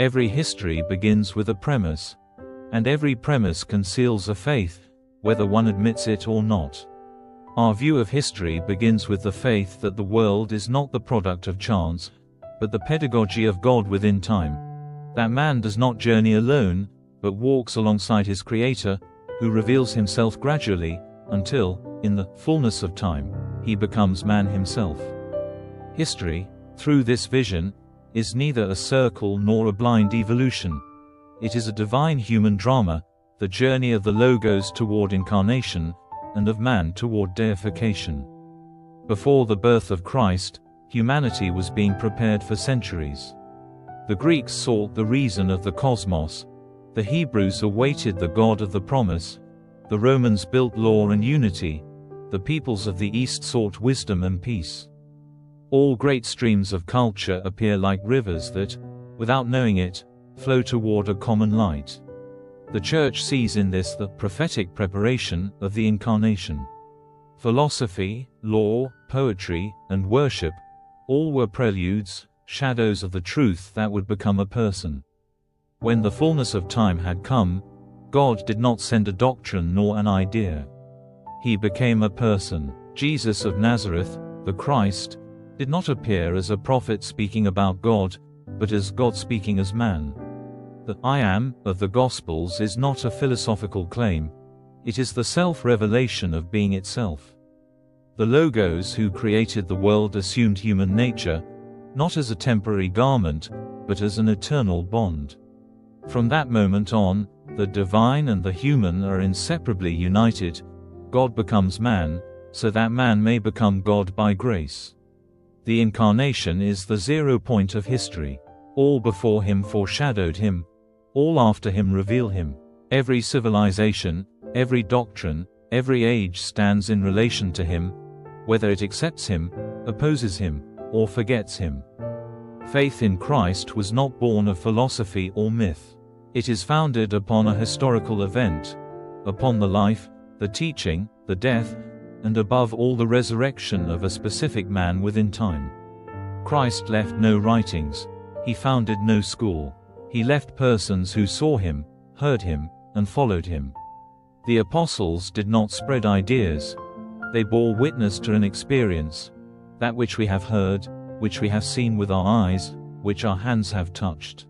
Every history begins with a premise, and every premise conceals a faith, whether one admits it or not. Our view of history begins with the faith that the world is not the product of chance, but the pedagogy of God within time. That man does not journey alone, but walks alongside his Creator, who reveals himself gradually, until, in the fullness of time, he becomes man himself. History, through this vision, is neither a circle nor a blind evolution. It is a divine human drama, the journey of the Logos toward incarnation, and of man toward deification. Before the birth of Christ, humanity was being prepared for centuries. The Greeks sought the reason of the cosmos, the Hebrews awaited the God of the promise, the Romans built law and unity, the peoples of the East sought wisdom and peace. All great streams of culture appear like rivers that, without knowing it, flow toward a common light. The Church sees in this the prophetic preparation of the Incarnation. Philosophy, law, poetry, and worship, all were preludes, shadows of the truth that would become a person. When the fullness of time had come, God did not send a doctrine nor an idea. He became a person. Jesus of Nazareth, the Christ, did not appear as a prophet speaking about God, but as God speaking as man. The I am of the Gospels is not a philosophical claim, it is the self-revelation of being itself. The Logos who created the world assumed human nature, not as a temporary garment, but as an eternal bond. From that moment on, the divine and the human are inseparably united. God becomes man, so that man may become God by grace. The Incarnation is the 0 point of history. All before him foreshadowed him, all after him reveal him. Every civilization, every doctrine, every age stands in relation to him, whether it accepts him, opposes him, or forgets him. Faith in Christ was not born of philosophy or myth. It is founded upon a historical event, upon the life, the teaching, the death, and above all the resurrection of a specific man within time. Christ left no writings, he founded no school. He left persons who saw him, heard him, and followed him. The apostles did not spread ideas, they bore witness to an experience, that which we have heard, which we have seen with our eyes, which our hands have touched.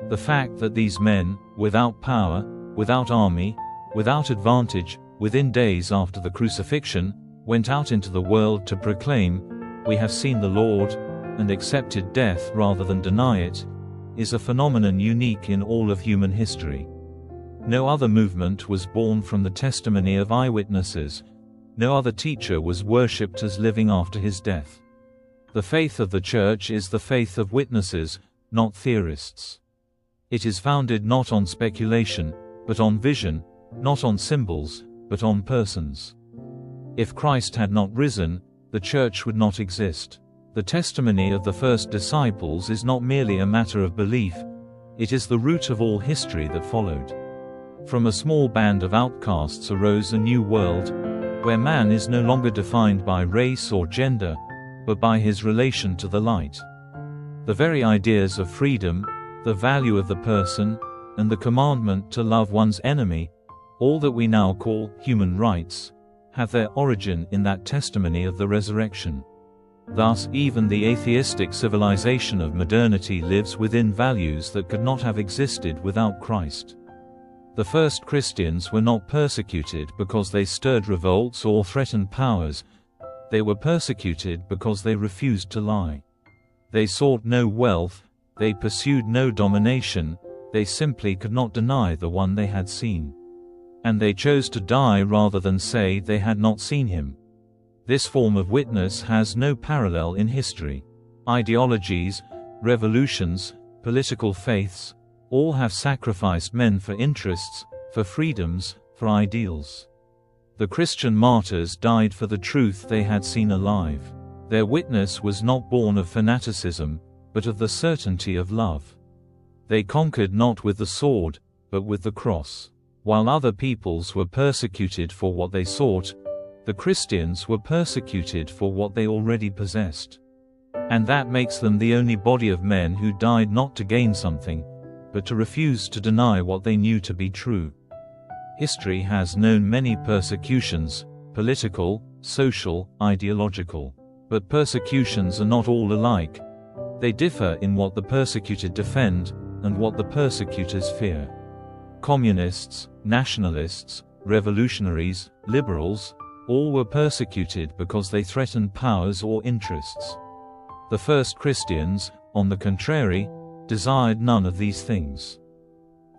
The fact that these men, without power, without army, without advantage, within days after the crucifixion, went out into the world to proclaim, "We have seen the Lord," and accepted death rather than deny it, is a phenomenon unique in all of human history. No other movement was born from the testimony of eyewitnesses. No other teacher was worshipped as living after his death. The faith of the Church is the faith of witnesses, not theorists. It is founded not on speculation, but on vision, not on symbols, but on persons. If Christ had not risen, the Church would not exist. The testimony of the first disciples is not merely a matter of belief, it is the root of all history that followed. From a small band of outcasts arose a new world, where man is no longer defined by race or gender, but by his relation to the light. The very ideas of freedom, the value of the person, and the commandment to love one's enemy, all that we now call human rights, have their origin in that testimony of the resurrection. Thus, even the atheistic civilization of modernity lives within values that could not have existed without Christ. The first Christians were not persecuted because they stirred revolts or threatened powers. They were persecuted because they refused to lie. They sought no wealth, they pursued no domination, they simply could not deny the one they had seen. And they chose to die rather than say they had not seen him. This form of witness has no parallel in history. Ideologies, revolutions, political faiths, all have sacrificed men for interests, for freedoms, for ideals. The Christian martyrs died for the truth they had seen alive. Their witness was not born of fanaticism, but of the certainty of love. They conquered not with the sword, but with the cross. While other peoples were persecuted for what they sought, the Christians were persecuted for what they already possessed. And that makes them the only body of men who died not to gain something, but to refuse to deny what they knew to be true. History has known many persecutions, political, social, ideological. But persecutions are not all alike. They differ in what the persecuted defend, and what the persecutors fear. Communists, nationalists, revolutionaries, liberals, all were persecuted because they threatened powers or interests. The first Christians, on the contrary, desired none of these things.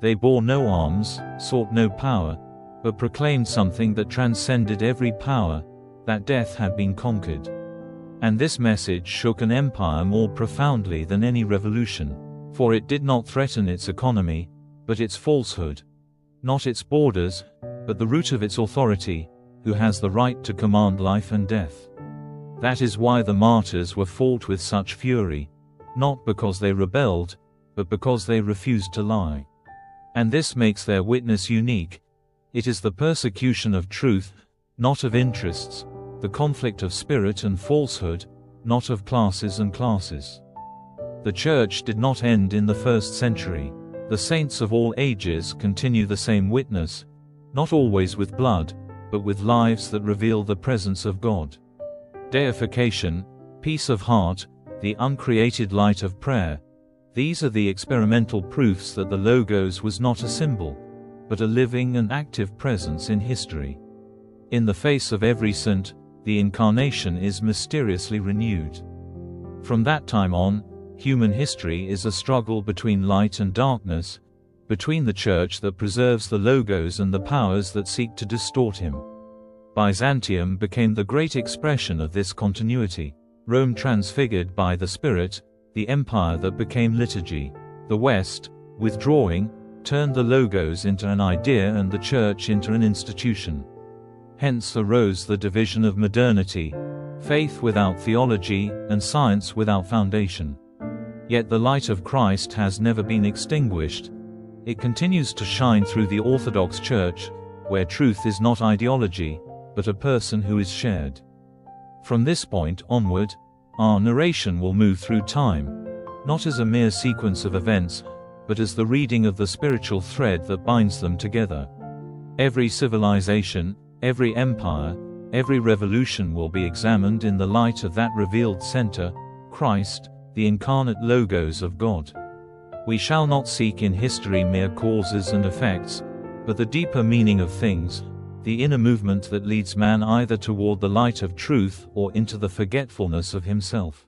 They bore no arms, sought no power, but proclaimed something that transcended every power, that death had been conquered. And this message shook an empire more profoundly than any revolution, for it did not threaten its economy, but its falsehood, not its borders, but the root of its authority, who has the right to command life and death. That is why the martyrs were fought with such fury, not because they rebelled, but because they refused to lie. And this makes their witness unique. It is the persecution of truth, not of interests, the conflict of spirit and falsehood, not of classes and classes. The Church did not end in the first century. The saints of all ages continue the same witness, not always with blood, but with lives that reveal the presence of God. Deification, peace of heart, the uncreated light of prayer, these are the experimental proofs that the Logos was not a symbol, but a living and active presence in history. In the face of every saint, the Incarnation is mysteriously renewed. From that time on, human history is a struggle between light and darkness, between the Church that preserves the Logos and the powers that seek to distort him. Byzantium became the great expression of this continuity. Rome transfigured by the Spirit, the empire that became liturgy. The West, withdrawing, turned the Logos into an idea and the Church into an institution. Hence arose the division of modernity, faith without theology, and science without foundation. Yet the light of Christ has never been extinguished. It continues to shine through the Orthodox Church, where truth is not ideology, but a person who is shared. From this point onward, our narration will move through time, not as a mere sequence of events, but as the reading of the spiritual thread that binds them together. Every civilization, every empire, every revolution will be examined in the light of that revealed center, Christ, the incarnate Logos of God. We shall not seek in history mere causes and effects, but the deeper meaning of things, the inner movement that leads man either toward the light of truth or into the forgetfulness of himself.